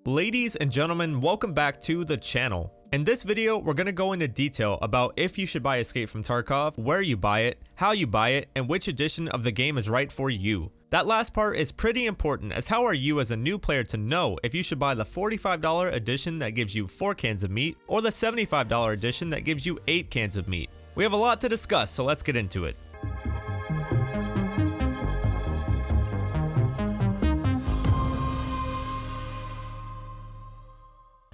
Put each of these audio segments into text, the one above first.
Ladies and gentlemen, welcome back to the channel. In this video, we're going to go into detail about if you should buy Escape from Tarkov, where you buy it, how you buy it, and which edition of the game is right for you. That last part is pretty important, as how are you as a new player to know if you should buy the $45 edition that gives you 4 cans of meat, or the $75 edition that gives you 8 cans of meat. We have a lot to discuss, so let's get into it.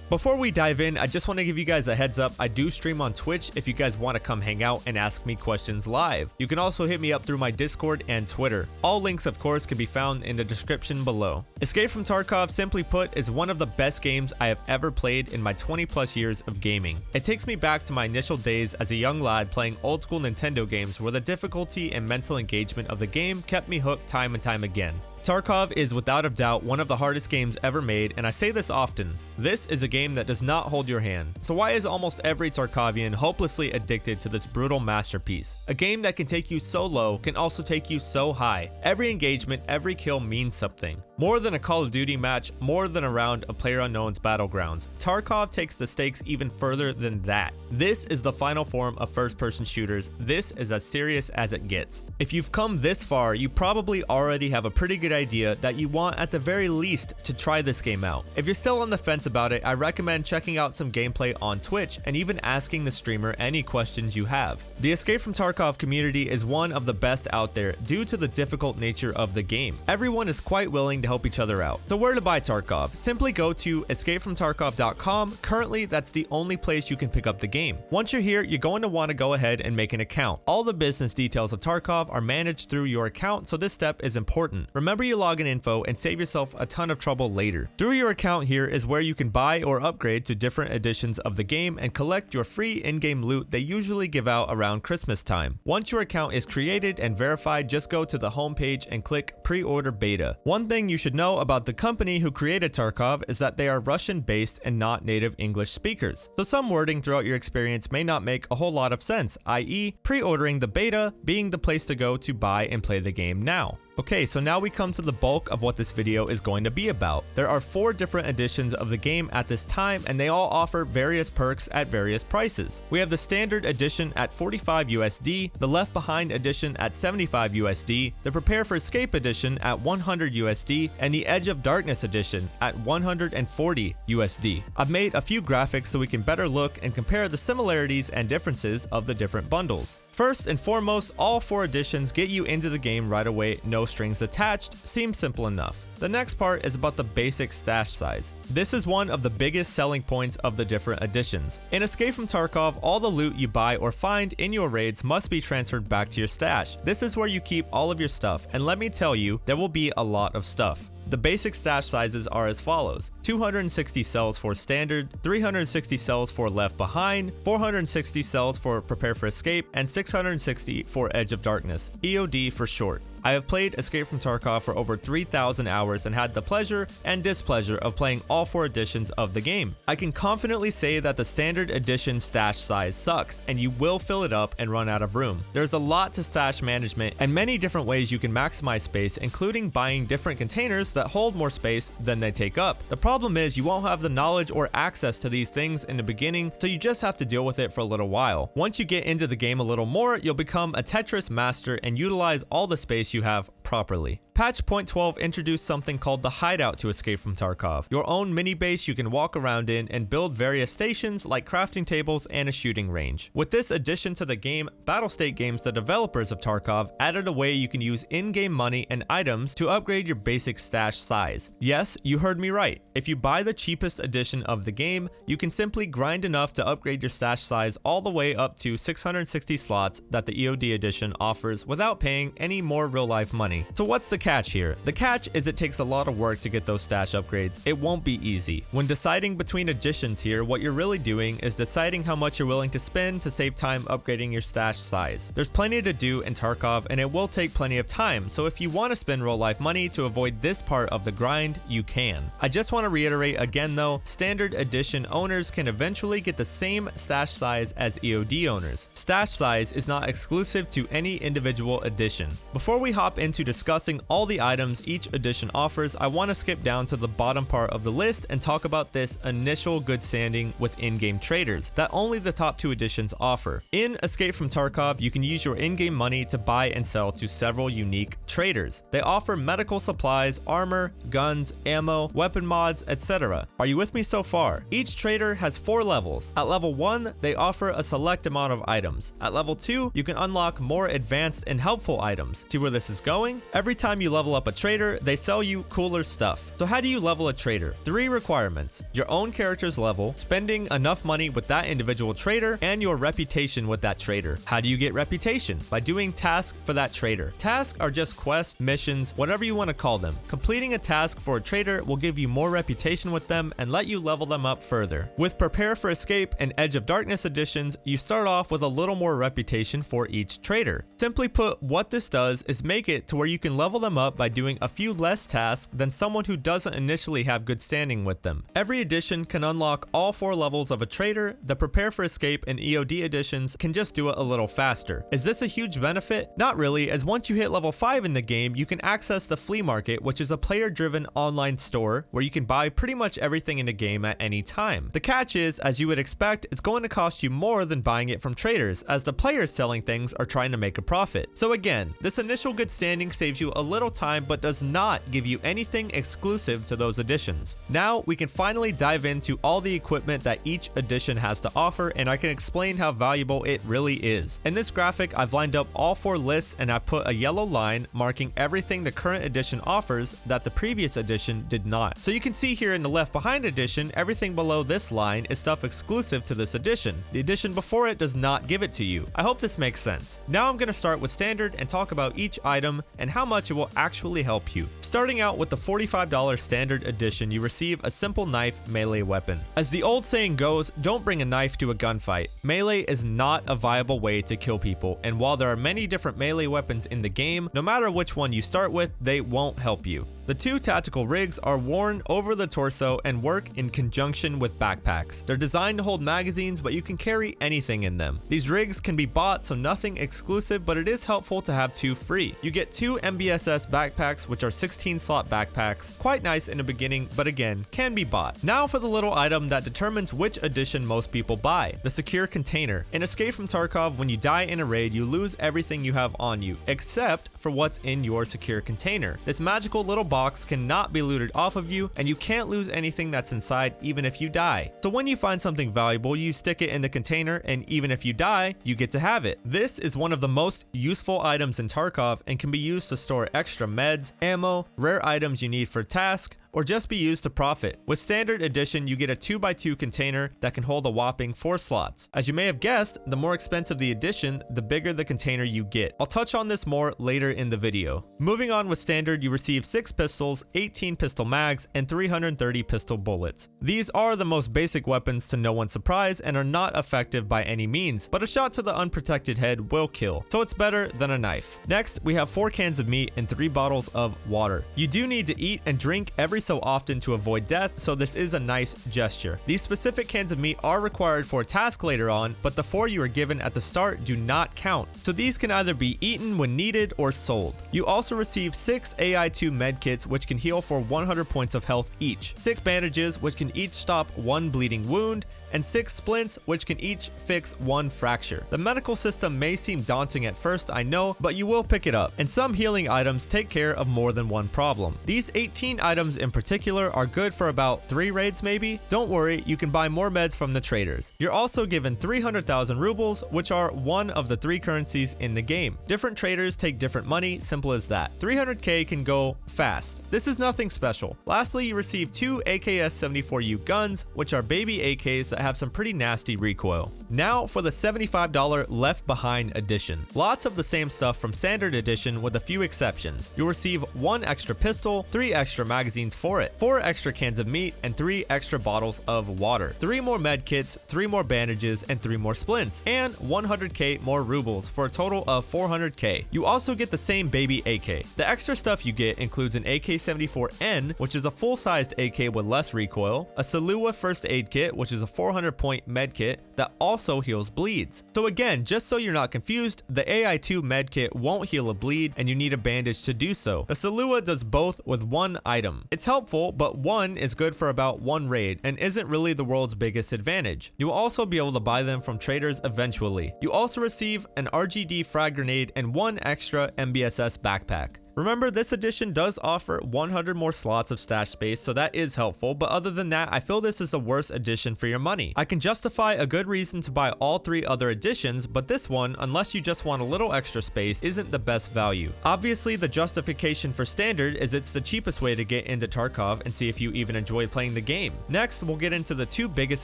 Before we dive in, I just want to give you guys a heads up. I do stream on Twitch if you guys want to come hang out and ask me questions live. You can also hit me up through my Discord and Twitter. All links, of course, can be found in the description below. Escape from Tarkov, simply put, is one of the best games I have ever played in my 20 plus years of gaming. It takes me back to my initial days as a young lad playing old school Nintendo games where the difficulty and mental engagement of the game kept me hooked time and time again. Tarkov is without a doubt one of the hardest games ever made, and I say this often. This is a game that does not hold your hand. So why is almost every Tarkovian hopelessly addicted to this brutal masterpiece? A game that can take you so low can also take you so high. Every engagement, every kill means something. More than a Call of Duty match, more than a round of PlayerUnknown's Battlegrounds. Tarkov takes the stakes even further than that. This is the final form of first-person shooters. This is as serious as it gets. If you've come this far, you probably already have a pretty good idea that you want at the very least to try this game out. If you're still on the fence about it, I recommend checking out some gameplay on Twitch and even asking the streamer any questions you have. The Escape from Tarkov community is one of the best out there due to the difficult nature of the game. Everyone is quite willing to help each other out. So where to buy Tarkov? Simply go to escapefromtarkov.com. Currently, that's the only place you can pick up the game. Once you're here, you're going to want to go ahead and make an account. All the business details of Tarkov are managed through your account, so this step is important. Remember your login info and save yourself a ton of trouble later. Through your account here is where you can buy or upgrade to different editions of the game and collect your free in-game loot they usually give out around Christmas time. Once your account is created and verified, just go to the home page and click pre-order beta. One thing you should know about the company who created Tarkov is that they are Russian based and not native English speakers. So some wording throughout your experience may not make a whole lot of sense, i.e. pre-ordering the beta being the place to go to buy and play the game now. Okay, so now we come to the bulk of what this video is going to be about. There are 4 different editions of the game at this time, and they all offer various perks at various prices. We have the standard edition at 45 USD, the Left Behind edition at 75 USD, the Prepare for Escape edition at 100 USD, and the Edge of Darkness edition at 140 USD. I've made a few graphics so we can better look and compare the similarities and differences of the different bundles. First and foremost, all 4 editions get you into the game right away, no strings attached. Seems simple enough. The next part is about the basic stash size. This is one of the biggest selling points of the different editions. In Escape from Tarkov, all the loot you buy or find in your raids must be transferred back to your stash. This is where you keep all of your stuff, and let me tell you, there will be a lot of stuff. The basic stash sizes are as follows: 260 cells for standard, 360 cells for Left Behind, 460 cells for Prepare for Escape, and 660 for Edge of Darkness, EOD for short. I have played Escape from Tarkov for over 3,000 hours and had the pleasure and displeasure of playing all 4 editions of the game. I can confidently say that the standard edition stash size sucks, and you will fill it up and run out of room. There's a lot to stash management and many different ways you can maximize space, including buying different containers that hold more space than they take up. The problem is you won't have the knowledge or access to these things in the beginning, so you just have to deal with it for a little while. Once you get into the game a little more, you'll become a Tetris master and utilize all the space you have properly. Patch 0.12 introduced something called the Hideout to Escape from Tarkov, your own mini base you can walk around in and build various stations like crafting tables and a shooting range. With this addition to the game, Battlestate Games, the developers of Tarkov, added a way you can use in-game money and items to upgrade your basic stash size. Yes, you heard me right. If you buy the cheapest edition of the game, you can simply grind enough to upgrade your stash size all the way up to 660 slots that the EOD edition offers without paying any more real-life money. So what's the catch here? The catch is it takes a lot of work to get those stash upgrades. It won't be easy. When deciding between editions here, what you're really doing is deciding how much you're willing to spend to save time upgrading your stash size. There's plenty to do in Tarkov, and it will take plenty of time, so if you want to spend real life money to avoid this part of the grind, you can. I just want to reiterate again though, standard edition owners can eventually get the same stash size as EOD owners. Stash size is not exclusive to any individual edition. Before we hop into discussing all the items each edition offers, I want to skip down to the bottom part of the list and talk about this initial good standing with in-game traders that only the top 2 editions offer. In Escape from Tarkov, you can use your in-game money to buy and sell to several unique traders. They offer medical supplies, armor, guns, ammo, weapon mods, etc. Are you with me so far? Each trader has 4 levels. At level 1, they offer a select amount of items. At level 2, you can unlock more advanced and helpful items. See where this is going? Every time you level up a trader, they sell you cooler stuff. So how do you level a trader? 3 requirements: your own character's level, spending enough money with that individual trader, and your reputation with that trader. How do you get reputation? By doing tasks for that trader. Tasks are just quests, missions, whatever you want to call them. Completing a task for a trader will give you more reputation with them and let you level them up further. With Prepare for Escape and Edge of Darkness editions, you start off with a little more reputation for each trader. Simply put, what this does is make it to where you can level them up by doing a few less tasks than someone who doesn't initially have good standing with them. Every edition can unlock all 4 levels of a trader. The Prepare for Escape and EOD editions can just do it a little faster. Is this a huge benefit? Not really, as once you hit level 5 in the game, you can access the flea market, which is a player-driven online store where you can buy pretty much everything in the game at any time. The catch is, as you would expect, it's going to cost you more than buying it from traders, as the players selling things are trying to make a profit. So again, this initial good standing saves you a little time but does not give you anything exclusive to those editions. Now we can finally dive into all the equipment that each edition has to offer, and I can explain how valuable it really is. In this graphic, I've lined up all 4 lists and I've put a yellow line marking everything the current edition offers that the previous edition did not. So you can see here in the Left Behind edition, everything below this line is stuff exclusive to this edition. The edition before it does not give it to you. I hope this makes sense. Now I'm going to start with standard and talk about each item and how much it will actually help you. Starting out with the $45 standard edition, you receive a simple knife melee weapon. As the old saying goes, don't bring a knife to a gunfight. Melee is not a viable way to kill people, and while there are many different melee weapons in the game, no matter which one you start with, they won't help you. The 2 tactical rigs are worn over the torso and work in conjunction with backpacks. They're designed to hold magazines, but you can carry anything in them. These rigs can be bought, so nothing exclusive, but it is helpful to have 2 free. You get 2 MBSS backpacks, which are 16 slot backpacks. Quite nice in the beginning, but again, can be bought. Now for the little item that determines which edition most people buy, the secure container. In Escape from Tarkov, when you die in a raid, you lose everything you have on you, except for what's in your secure container. This magical little box cannot be looted off of you, and you can't lose anything that's inside even if you die. So when you find something valuable, you stick it in the container, and even if you die, you get to have it. This is one of the most useful items in Tarkov and can be used to store extra meds, ammo, rare items you need for task, or just be used to profit. With standard edition, you get a 2x2 container that can hold a whopping 4 slots. As you may have guessed, the more expensive the edition, the bigger the container you get. I'll touch on this more later in the video. Moving on with standard, you receive 6 pistols, 18 pistol mags, and 330 pistol bullets. These are the most basic weapons to no one's surprise and are not effective by any means, but a shot to the unprotected head will kill, so it's better than a knife. Next, we have 4 cans of meat and 3 bottles of water. You do need to eat and drink every so often to avoid death, so this is a nice gesture. These specific cans of meat are required for a task later on, but the 4 you are given at the start do not count, so these can either be eaten when needed or sold. You also receive 6 AI2 med kits, which can heal for 100 points of health each, 6 bandages, which can each stop 1 bleeding wound, and 6 splints, which can each fix 1 fracture. The medical system may seem daunting at first, I know, but you will pick it up, and some healing items take care of more than one problem. These 18 items in particular are good for about 3 raids maybe. Don't worry, you can buy more meds from the traders. You're also given 300,000 rubles, which are one of the 3 currencies in the game. Different traders take different money, simple as that. 300k can go fast. This is nothing special. Lastly, you receive 2 AKS-74U guns, which are baby AKs that have some pretty nasty recoil. Now for the $75 Left Behind edition. Lots of the same stuff from standard edition with a few exceptions. You'll receive 1 extra pistol, 3 extra magazines for it, 4 extra cans of meat, and 3 extra bottles of water, 3 more med kits, 3 more bandages, and 3 more splints, and 100k more rubles for a total of 400k. You also get the same baby AK. The extra stuff you get includes an AK-74N, which is a full-sized AK with less recoil, a SuperNOVA first aid kit, which is a 400-point med kit that also heals bleeds. So again, just so you're not confused, the AI-2 med kit won't heal a bleed and you need a bandage to do so. The SuperNOVA does both with one item. It's helpful, but one is good for about one raid and isn't really the world's biggest advantage. You will also be able to buy them from traders eventually. You also receive an RGD frag grenade and 1 extra MBSS backpack. Remember, this edition does offer 100 more slots of stash space, so that is helpful, but other than that, I feel this is the worst edition for your money. I can justify a good reason to buy all 3 other editions, but this one, unless you just want a little extra space, isn't the best value. Obviously, the justification for standard is it's the cheapest way to get into Tarkov and see if you even enjoy playing the game. Next, we'll get into the 2 biggest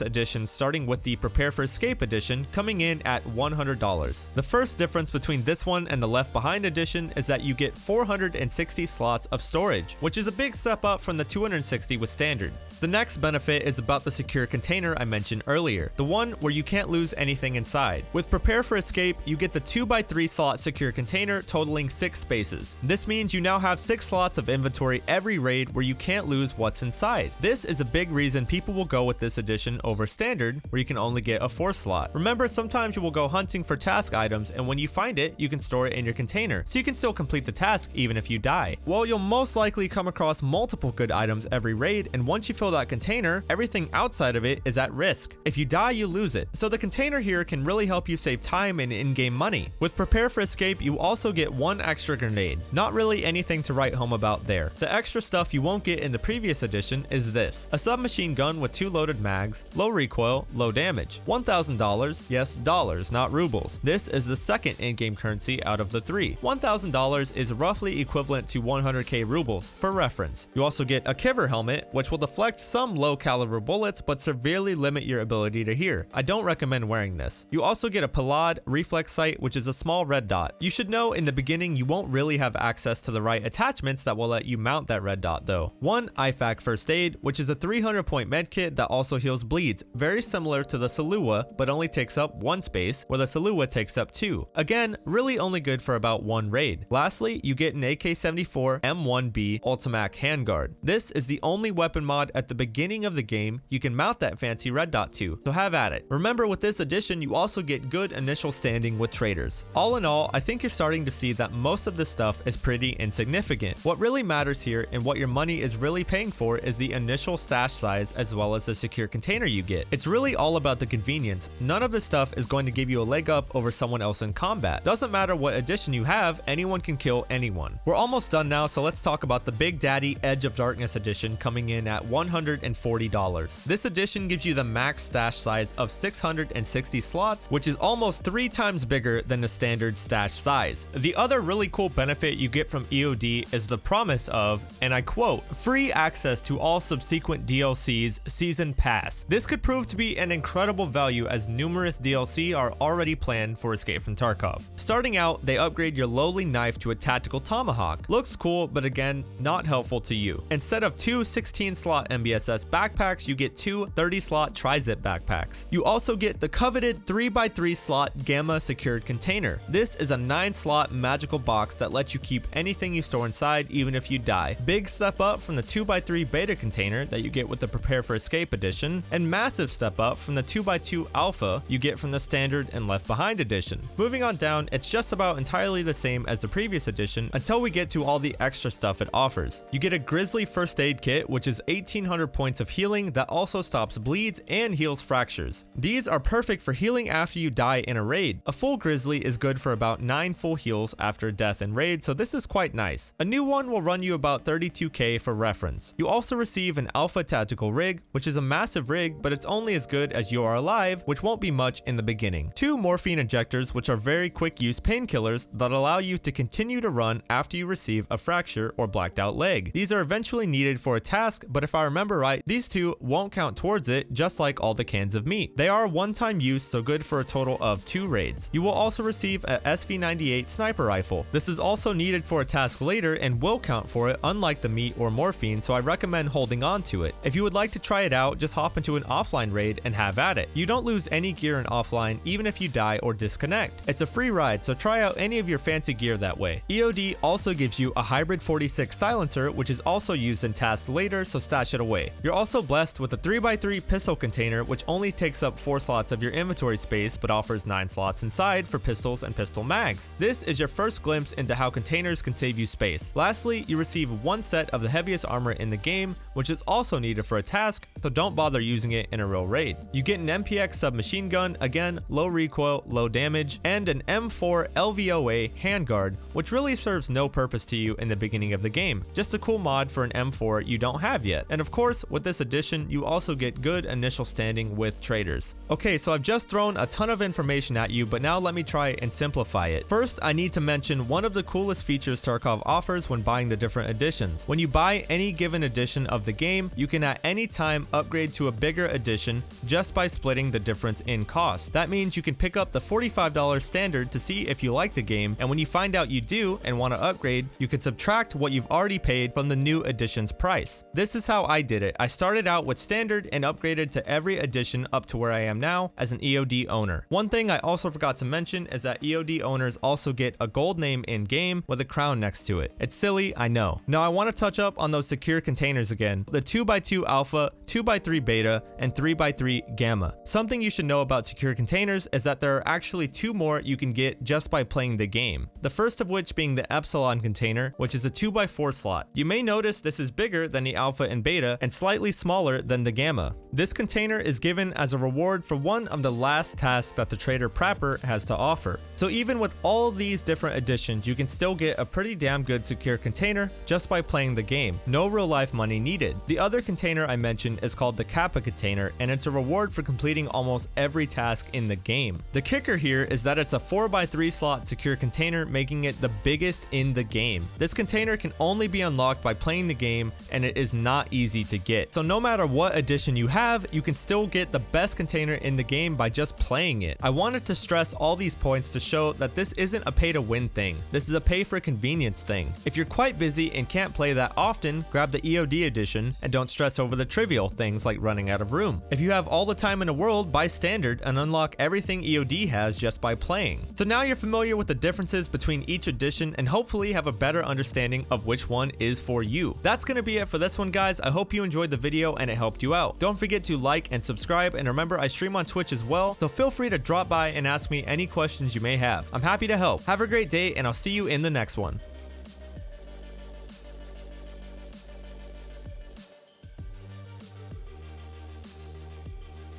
editions, starting with the Prepare for Escape edition, coming in at $100. The first difference between this one and the Left Behind edition is that you get 460 slots of storage, which is a big step up from the 260 with standard. The next benefit is about the secure container I mentioned earlier, the one where you can't lose anything inside. With Prepare for Escape, you get the 2x3 slot secure container totaling 6 spaces. This means you now have 6 slots of inventory every raid where you can't lose what's inside. This is a big reason people will go with this edition over standard, where you can only get a 4th slot. Remember, sometimes you will go hunting for task items, and when you find it, you can store it in your container, so you can still complete the task even if you die. Well, you'll most likely come across multiple good items every raid, and once you fill that container, everything outside of it is at risk. If you die, you lose it. So the container here can really help you save time and in-game money. With Prepare for Escape, you also get 1 extra grenade. Not really anything to write home about there. The extra stuff you won't get in the previous edition is this: a submachine gun with 2 loaded mags, low recoil, low damage. $1,000, yes, dollars, not rubles. This is the second in-game currency out of the 3. $1,000 is roughly equivalent to 100k rubles, for reference. You also get a Kiver helmet, which will deflect some low caliber bullets but severely limit your ability to hear. I don't recommend wearing this. You also get a Palad reflex sight, which is a small red dot. You should know in the beginning you won't really have access to the right attachments that will let you mount that red dot though. 1 IFAK first aid, which is a 300 point med kit that also heals bleeds, very similar to the SuperNOVA, but only takes up 1 space, where the SuperNOVA takes up 2. Again, really only good for about 1 raid. Lastly, you get an AK-74 M1B Ultimac handguard. This is the only weapon mod at the beginning of the game you can mount that fancy red dot to, so have at it. Remember, with this edition, you also get good initial standing with traders. All in all, I think you're starting to see that most of this stuff is pretty insignificant. What really matters here and what your money is really paying for is the initial stash size as well as the secure container you get. It's really all about the convenience. None of this stuff is going to give you a leg up over someone else in combat. Doesn't matter what edition you have, anyone can kill anyone. We're almost done now, so let's talk about the Big Daddy Edge of Darkness edition, coming in at $140. This edition gives you the max stash size of 660 slots, which is almost 3 times bigger than the standard stash size. The other really cool benefit you get from EOD is the promise of, and I quote, free access to all subsequent DLCs season pass. This could prove to be an incredible value as numerous DLC are already planned for Escape from Tarkov. Starting out, they upgrade your lowly knife to a tactical tomahawk. Looks cool, but again, not helpful to you. Instead of 2 16-slot MBSS backpacks, you get 2 30-slot tri-zip backpacks. You also get the coveted 3x3 slot Gamma secured container. This is a 9-slot magical box that lets you keep anything you store inside even if you die. Big step up from the 2x3 beta container that you get with the Prepare for Escape edition, and massive step up from the 2x2 alpha you get from the standard and Left Behind edition. Moving on down, it's just about entirely the same as the previous edition until we get to all the extra stuff it offers. You get a Grizzly first aid kit, which is 1800 points of healing that also stops bleeds and heals fractures. These are perfect for healing after you die in a raid. A full Grizzly is good for about 9 full heals after death in raid, so this is quite nice. A new one will run you about 32k for reference. You also receive an Alpha Tactical Rig, which is a massive rig, but it's only as good as you are alive, which won't be much in the beginning. 2 morphine injectors, which are very quick use painkillers that allow you to continue to run after after you receive a fracture or blacked out leg. These are eventually needed for a task, but if I remember right, these two won't count towards it, just like all the cans of meat. They are one-time use, so good for a total of 2 raids. You will also receive a SV98 sniper rifle. This is also needed for a task later and will count for it, unlike the meat or morphine, so I recommend holding on to it. If you would like to try it out, just hop into an offline raid and have at it. You don't lose any gear in offline, even if you die or disconnect. It's a free ride, so try out any of your fancy gear that way. EOD also gives you a hybrid 46 silencer, which is also used in tasks later, so stash it away. You're also blessed with a 3x3 pistol container, which only takes up 4 slots of your inventory space, but offers 9 slots inside for pistols and pistol mags. This is your first glimpse into how containers can save you space. Lastly, you receive 1 set of the heaviest armor in the game, which is also needed for a task, so don't bother using it in a real raid. You get an MPX submachine gun, again, low recoil, low damage, and an M4 LVOA handguard, which really serves no purpose to you in the beginning of the game. Just a cool mod for an M4 you don't have yet. And of course, with this addition, you also get good initial standing with traders. Okay, so I've just thrown a ton of information at you, but now let me try and simplify it. First, I need to mention one of the coolest features Tarkov offers when buying the different editions. When you buy any given edition of the game, you can at any time upgrade to a bigger edition just by splitting the difference in cost. That means you can pick up the $45 standard to see if you like the game, and when you find out you do and want to upgrade, you can subtract what you've already paid from the new edition's price. This is how I did it. I started out with standard and upgraded to every edition up to where I am now as an EOD owner. One thing I also forgot to mention is that EOD owners also get a gold name in game with a crown next to it. It's silly, I know. Now I want to touch up on those secure containers again. The 2x2 alpha, 2x3 beta, and 3x3 gamma. Something you should know about secure containers is that there are actually 2 more you can get just by playing the game. The first of which being the epsilon container, which is a 2x4 slot. You may notice this is bigger than the alpha and beta and slightly smaller than the gamma. This container is given as a reward for one of the last tasks that the trader prepper has to offer. So even with all of these different additions, you can still get a pretty damn good secure container just by playing the game. No real life money needed. The other container I mentioned is called the Kappa container, and it's a reward for completing almost every task in the game. The kicker here is that it's a 4x3 slot secure container, making it the biggest in the game. This container can only be unlocked by playing the game, and it is not easy to get. So no matter what edition you have, you can still get the best container in the game by just playing it. I wanted to stress all these points to show that this isn't a pay to win thing. This is a pay for convenience thing. If you're quite busy and can't play that often, grab the EOD edition and don't stress over the trivial things like running out of room. If you have all the time in the world, buy standard and unlock everything EOD has just by playing. So now you're familiar with the differences between each edition and hopefully have a better understanding of which one is for you. That's gonna be it for this one, guys. I hope you enjoyed the video and it helped you out. Don't forget to like and subscribe, and remember I stream on Twitch as well, so feel free to drop by and ask me any questions you may have. I'm happy to help. Have a great day, and I'll see you in the next one.